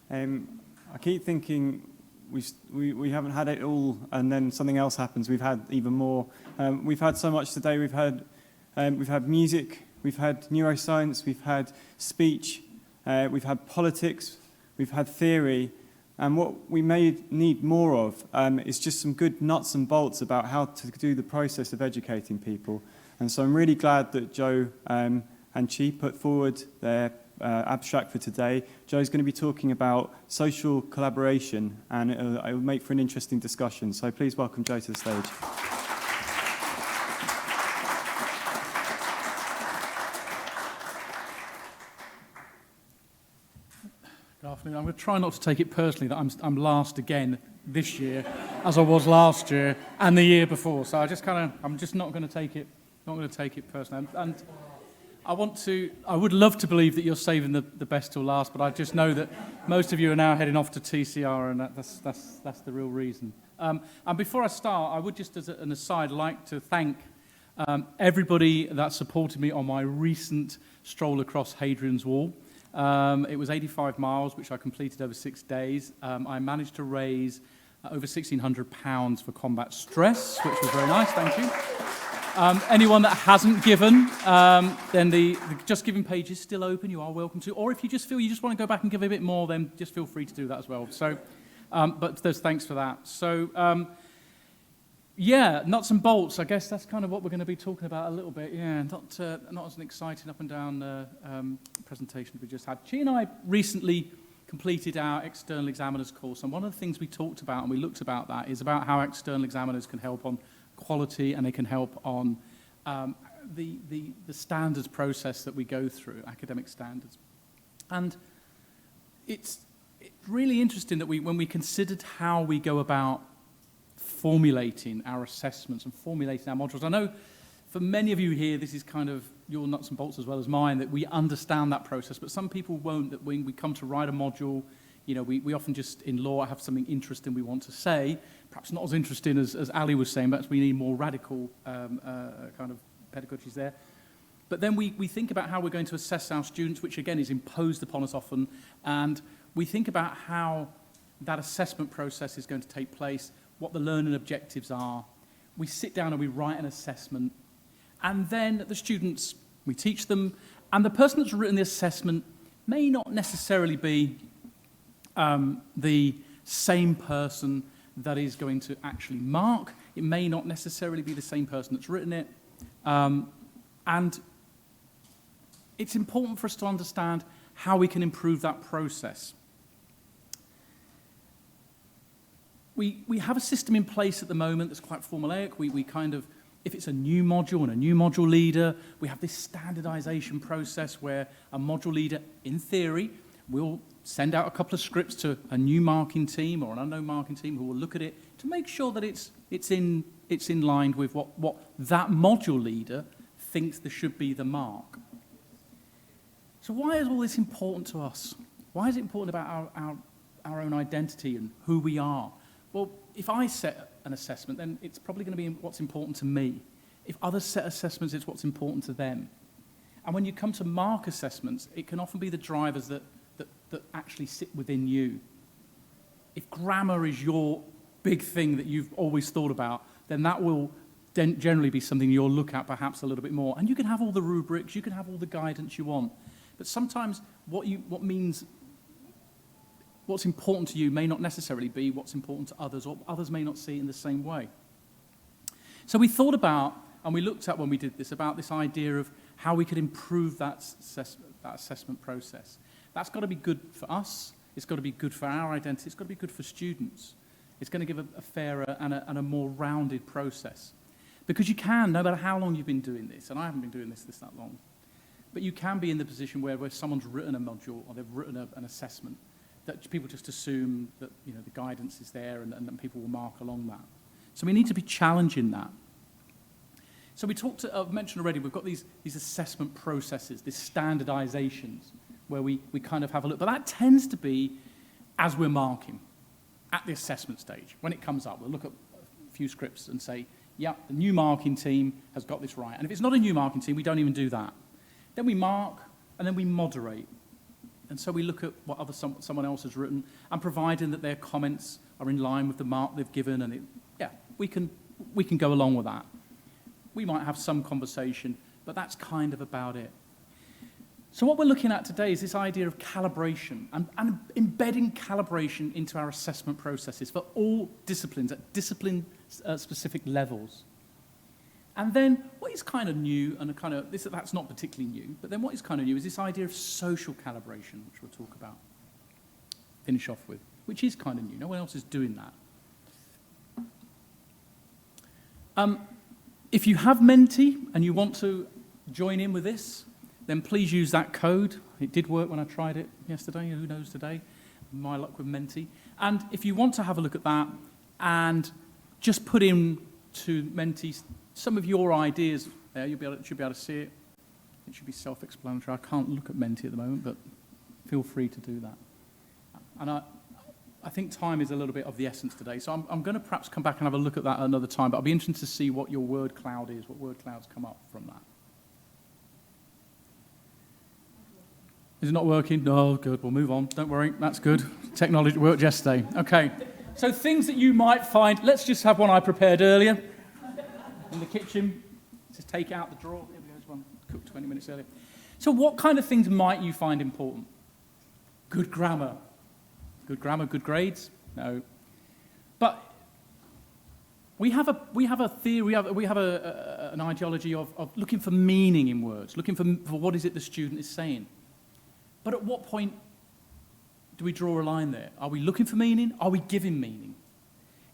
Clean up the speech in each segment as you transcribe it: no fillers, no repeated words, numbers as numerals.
I keep thinking we haven't had it all, and then something else happens. We've had even more. We've had so much today. We've had music, we've had neuroscience, we've had speech, we've had politics, we've had theory, and what we may need more of is just some good nuts and bolts about how to do the process of educating people. And so I'm really glad that Joe and Chi put forward their abstract for today. Joe's going to be talking about social collaboration, and it will make for an interesting discussion. So please welcome Joe to the stage. Good afternoon. I'm going to try not to take it personally that I'm last again this year, as I was last year and the year before. So I'm just not going to take it personally. And I would love to believe that you're saving the best till last, but I just know that most of you are now heading off to TCR, and that's the real reason. And before I start, I would just, as an aside, like to thank everybody that supported me on my recent stroll across Hadrian's Wall. It was 85 miles, which I completed over 6 days. I managed to raise over £1,600 for combat stress, which was very nice, thank you. Anyone that hasn't given, then the Just Giving page is still open. You are welcome to. Or if you just feel you just want to go back and give a bit more, then just feel free to do that as well. So, but there's thanks for that. So, yeah, nuts and bolts. I guess that's kind of what we're going to be talking about a little bit. Yeah, not as an exciting up and down presentation we just had. Chi and I recently completed our external examiners course, and one of the things we talked about and we looked about that is about how external examiners can help on quality, and they can help on the standards process that we go through, academic standards. And it's really interesting that when we considered how we go about formulating our assessments and formulating our modules, I know for many of you here, this is kind of your nuts and bolts as well as mine, that we understand that process, but some people won't, that when we come to write a module, you know, we often just, in law, have something interesting we want to say, perhaps not as interesting as Ali was saying, but we need more radical kind of pedagogies there. But then we think about how we're going to assess our students, which again is imposed upon us often, and we think about how that assessment process is going to take place, what the learning objectives are. We sit down and we write an assessment, and then the students, we teach them, and the person that's written the assessment may not necessarily be the same person that is going to actually mark. It may not necessarily be the same person that's written it. And it's important for us to understand how we can improve that process. We have a system in place at the moment that's quite formulaic. We kind of, if it's a new module and a new module leader, we have this standardization process where a module leader, in theory, will send out a couple of scripts to a new marking team or an unknown marking team who will look at it to make sure that it's in line with what that module leader thinks there should be the mark. So why is all this important to us? Why is it important about our own identity and who we are? Well, if I set an assessment, then it's probably going to be what's important to me. If others set assessments, it's what's important to them. And when you come to mark assessments, it can often be the drivers that actually sit within you. If grammar is your big thing that you've always thought about, then that will generally be something you'll look at perhaps a little bit more. And you can have all the rubrics, you can have all the guidance you want, but sometimes what's important to you may not necessarily be what's important to others, or others may not see it in the same way. So we thought about, and we looked at when we did this, about this idea of how we could improve that assessment process. That's got to be good for us, it's got to be good for our identity, it's got to be good for students. It's going to give a fairer and a more rounded process. Because you can, no matter how long you've been doing this, and I haven't been doing this that long, but you can be in the position where someone's written a module or they've written an assessment that people just assume that, you know, the guidance is there and people will mark along that. So we need to be challenging that. So I've mentioned already, we've got these assessment processes, these standardizations, where we kind of have a look. But that tends to be as we're marking, at the assessment stage. When it comes up, we'll look at a few scripts and say, yeah, the new marking team has got this right. And if it's not a new marking team, we don't even do that. Then we mark, and then we moderate. And so we look at what someone else has written, and providing that their comments are in line with the mark they've given, and we can go along with that. We might have some conversation, but that's kind of about it. So what we're looking at today is this idea of calibration and embedding calibration into our assessment processes for all disciplines at discipline-specific levels. And then what is kind of new, and that's not particularly new, but then what is kind of new is this idea of social calibration, which we'll talk about, finish off with, which is kind of new. No one else is doing that. If you have Menti and you want to join in with this, then please use that code. It did work when I tried it yesterday. Who knows today? My luck with Menti. And if you want to have a look at that and just put in to Menti some of your ideas there, you should be able to see it. It should be self-explanatory. I can't look at Menti at the moment, but feel free to do that. And I think time is a little bit of the essence today, so I'm going to perhaps come back and have a look at that another time, but I'll be interested to see what your word cloud is, what word clouds come up from that. Is it not working? No, good. We'll move on. Don't worry. That's good. Technology worked yesterday. Okay. So things that you might find. Let's just have one I prepared earlier in the kitchen. Just take it out the drawer. Here we go. There's one cooked 20 minutes earlier. So what kind of things might you find important? Good grammar. Good grammar, good grades? No. But we have a theory, we have an ideology of looking for meaning in words, looking for what is it the student is saying. But at what point do we draw a line there? Are we looking for meaning? Are we giving meaning?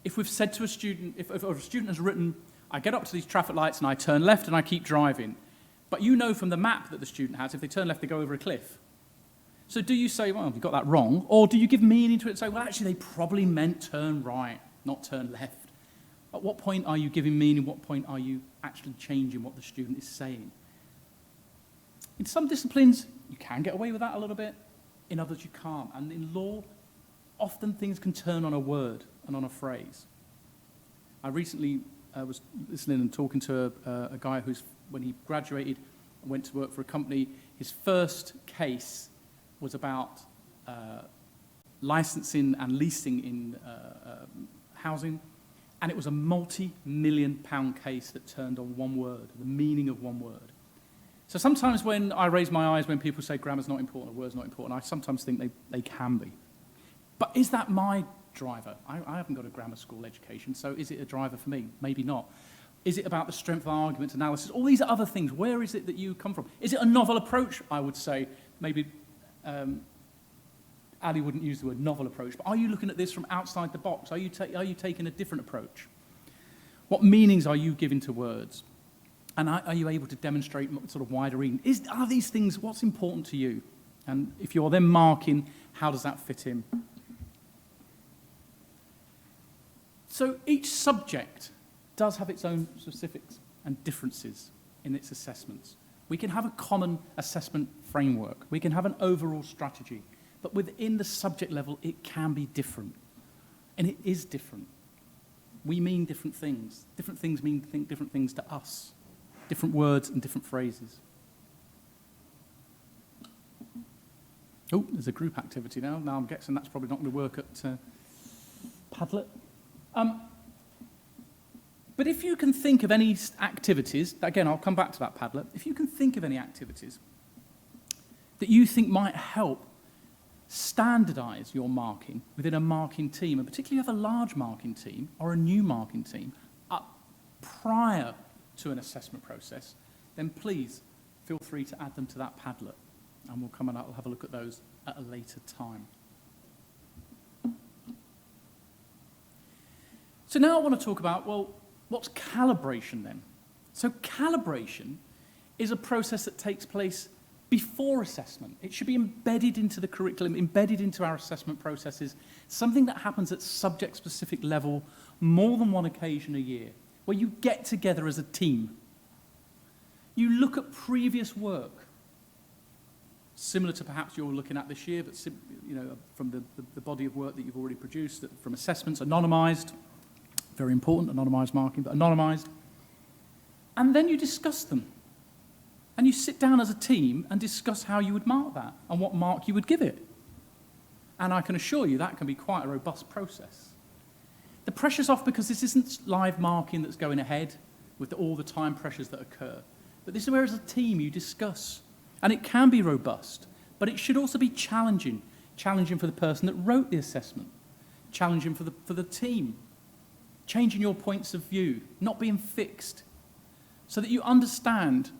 If we've said to a student, if a student has written, I get up to these traffic lights and I turn left and I keep driving, but you know from the map that the student has, if they turn left, they go over a cliff. So do you say, well, you got that wrong? Or do you give meaning to it and say, well, actually, they probably meant turn right, not turn left? At what point are you giving meaning? What point are you actually changing what the student is saying? In some disciplines, you can get away with that a little bit. In others, you can't. And in law, often things can turn on a word and on a phrase. I recently was listening and talking to a guy who's, when he graduated and went to work for a company, his first case was about licensing and leasing in housing, and it was a multi-million-pound case that turned on one word, the meaning of one word. So sometimes when I raise my eyes when people say grammar's not important or word's not important, I sometimes think they can be. But is that my driver? I haven't got a grammar school education, so is it a driver for me? Maybe not. Is it about the strength of argument analysis? All these other things, where is it that you come from? Is it a novel approach? I would say maybe Ali wouldn't use the word novel approach, but are you looking at this from outside the box? Are you taking a different approach? What meanings are you giving to words? And are you able to demonstrate sort of wider reading? Are these things, what's important to you? And if you're then marking, how does that fit in? So each subject does have its own specifics and differences in its assessments. We can have a common assessment framework. We can have an overall strategy. But within the subject level, it can be different. And it is different. We mean different things. Different things mean different things to us. Different words and different phrases. Oh, there's a group activity now. Now I'm guessing that's probably not going to work at Padlet. But if you can think of any activities, again, I'll come back to that Padlet. If you can think of any activities that you think might help standardize your marking within a marking team, and particularly if you have a large marking team or a new marking team, prior to an assessment process, then please feel free to add them to that Padlet, and we'll come and I'll have a look at those at a later time. So now I want to talk about, well, what's calibration then? So calibration is a process that takes place before assessment. It should be embedded into the curriculum, embedded into our assessment processes, something that happens at subject-specific level more than one occasion a year, where you get together as a team. You look at previous work, similar to perhaps you're looking at this year, but from the body of work that you've already produced, from assessments, anonymised, very important, anonymised marking, but anonymised. And then you discuss them. And you sit down as a team and discuss how you would mark that and what mark you would give it. And I can assure you that can be quite a robust process. The pressure's off because this isn't live marking that's going ahead with all the time pressures that occur. But this is where as a team you discuss. And it can be robust, but it should also be challenging. Challenging for the person that wrote the assessment. Challenging for the team. Changing your points of view, not being fixed. So that you understand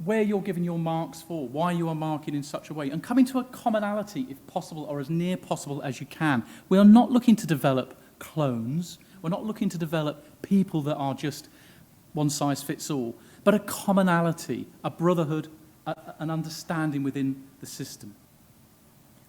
where you're giving your marks for, why you are marking in such a way, and coming to a commonality if possible, or as near possible as you can. We are not looking to develop clones. We're not looking to develop people that are just one size fits all, but a commonality, a brotherhood, an understanding within the system.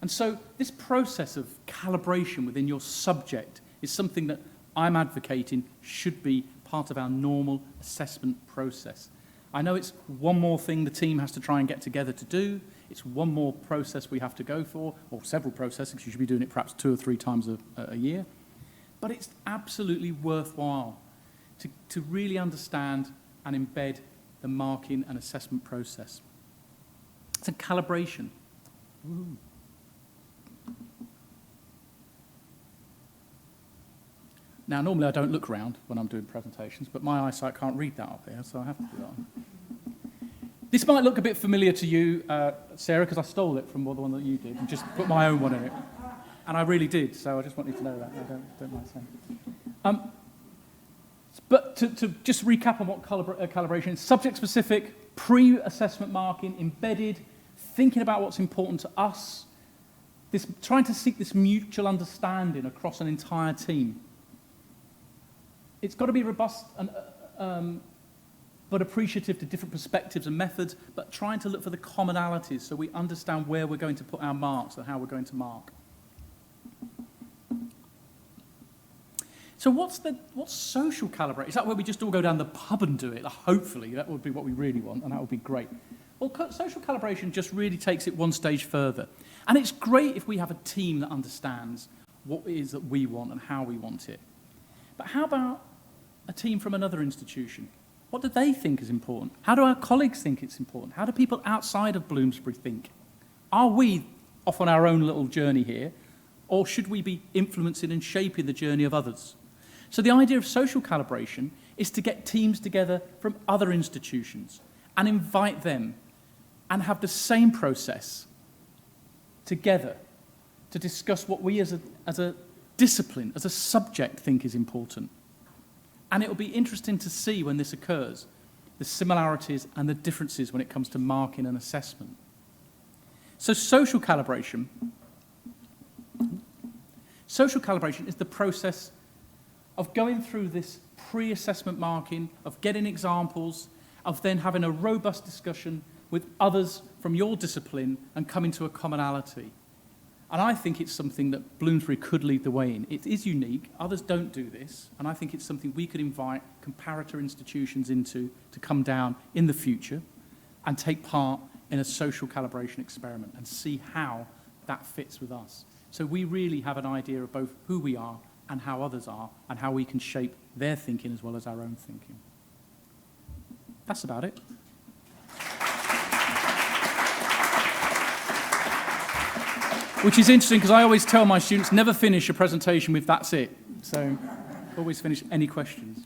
And so this process of calibration within your subject is something that I'm advocating should be part of our normal assessment process. I know it's one more thing the team has to try and get together to do. It's one more process we have to go for, or several processes. You should be doing it perhaps 2 or 3 times a year. But it's absolutely worthwhile to really understand and embed the marking and assessment process. It's a calibration. Ooh. Now, normally I don't look around when I'm doing presentations, but my eyesight can't read that up here, so I have to do that. This might look a bit familiar to you, Sarah, because I stole it from the one that you did and just put my own one in it. And I really did, so I just want you to know that. I don't mind saying. But to just recap on what calibration is, subject-specific, pre-assessment marking, embedded, thinking about what's important to us, trying to seek this mutual understanding across an entire team. It's got to be robust and, but appreciative to different perspectives and methods, but trying to look for the commonalities so we understand where we're going to put our marks and how we're going to mark. So what's social calibration? Is that where we just all go down the pub and do it? Hopefully, that would be what we really want, and that would be great. Well, social calibration just really takes it one stage further. And it's great if we have a team that understands what it is that we want and how we want it. But how about a team from another institution? What do they think is important? How do our colleagues think it's important? How do people outside of Bloomsbury think? Are we off on our own little journey here, or should we be influencing and shaping the journey of others? So the idea of social calibration is to get teams together from other institutions and invite them and have the same process together to discuss what we as a discipline, as a subject, think is important. And it will be interesting to see when this occurs, the similarities and the differences when it comes to marking and assessment. So social calibration is the process of going through this pre-assessment marking, of getting examples, of then having a robust discussion with others from your discipline and coming to a commonality. And I think it's something that Bloomsbury could lead the way in. It is unique. Others don't do this. And I think it's something we could invite comparator institutions into to come down in the future and take part in a social calibration experiment and see how that fits with us. So we really have an idea of both who we are and how others are and how we can shape their thinking as well as our own thinking. That's about it. Which is interesting because I always tell my students never finish a presentation with "that's it." So always finish any questions.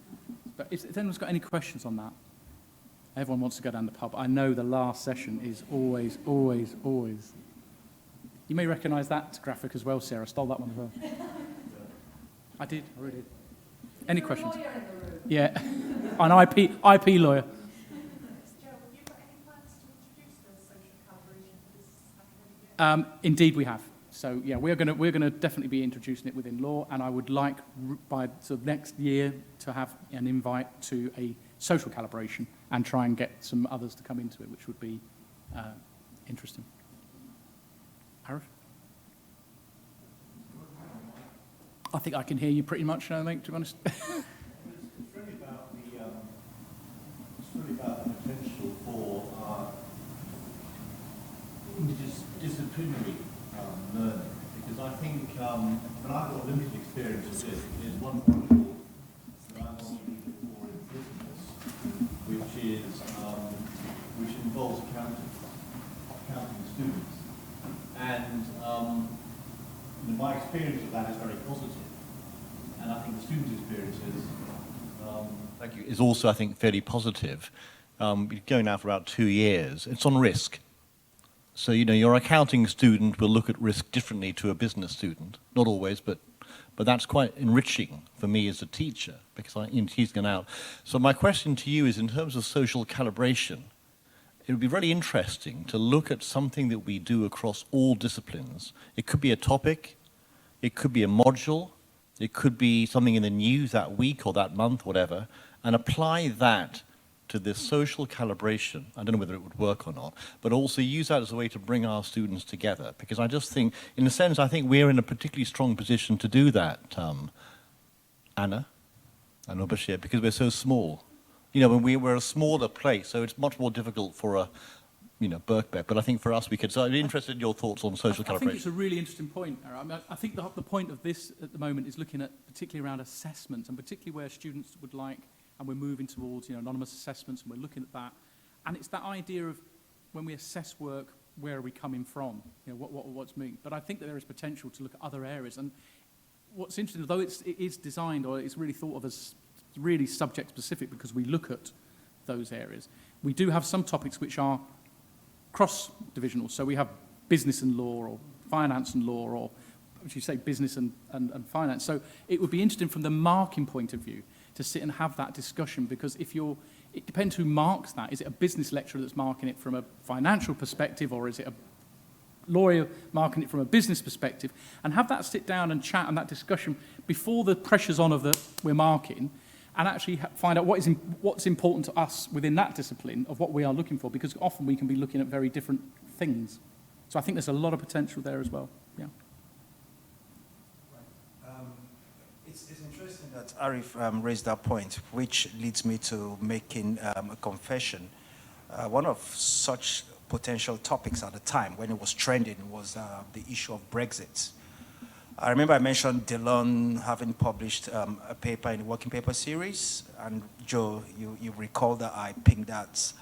But if anyone's got any questions on that, everyone wants to go down the pub. I know the last session is always, always, always. You may recognise that graphic as well, Sarah. I stole that one as well. I did, I really did. Any questions? Yeah, an IP lawyer. Indeed, we have. So yeah, we're going to definitely be introducing it within law, and I would like by sort of next year to have an invite to a social calibration and try and get some others to come into it, which would be interesting. Arif? I think I can hear you pretty much now, mate, to be honest. It's really about the potential for interdisciplinary learning, because I think, when I've got limited experience of this, there's one module that I want to be more in business, which is accounting students. And my experience of that is very positive. And I think the students' experience is also, I think, fairly positive. Going now for about 2 years. It's on risk. So, your accounting student will look at risk differently to a business student. Not always, but that's quite enriching for me as a teacher, because he's gone out. So my question to you is, in terms of social calibration, it would be really interesting to look at something that we do across all disciplines. It could be a topic, it could be a module, it could be something in the news that week or that month, whatever, and apply that to this social calibration. I don't know whether it would work or not, but also use that as a way to bring our students together. Because I just think, in a sense, I think we're in a particularly strong position to do that, Anna and Bashir, because we're so small. When we're a smaller place, so it's much more difficult for a, Birkbeck. But I think for us, we could. So I'd be interested in your thoughts on social calibration. I think it's a really interesting point, Aaron. I think the point of this at the moment is looking at particularly around assessment, and particularly where students would like, and we're moving towards anonymous assessments, and we're looking at that. And it's that idea of when we assess work, where are we coming from? What's mean? But I think that there is potential to look at other areas. And what's interesting, though it is designed, or it's really thought of as really subject specific, because we look at those areas. We do have some topics which are cross-divisional. So we have business and law, or finance and law, or as you say, business and finance. So it would be interesting from the marking point of view to sit and have that discussion, because it depends who marks that. Is it a business lecturer that's marking it from a financial perspective, or is it a lawyer marking it from a business perspective? And have that sit down and chat and that discussion before the pressure's on of we're marking, and actually find out what's important to us within that discipline of what we are looking for, because often we can be looking at very different things. So I think there's a lot of potential there as well. Yeah. It's interesting that Arif raised that point, which leads me to making a confession. One of such potential topics at the time, when it was trending, was the issue of Brexit. I remember I mentioned Delon having published a paper in the working paper series, and Joe, you recall that I pinged that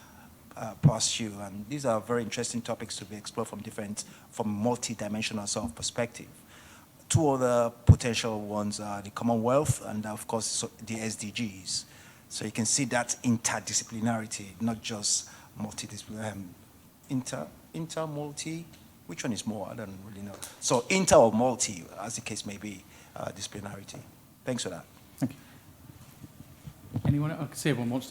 past you, and these are very interesting topics to be explored from multi-dimensional sort of perspective. Two other potential ones are the Commonwealth and, of course, the SDGs. So you can see that interdisciplinarity, not just multidisciplinary, multi, which one is more? I don't really know. So inter or multi, as the case may be, disciplinarity. Thanks for that. Thank you. Anyone? I can see everyone wants to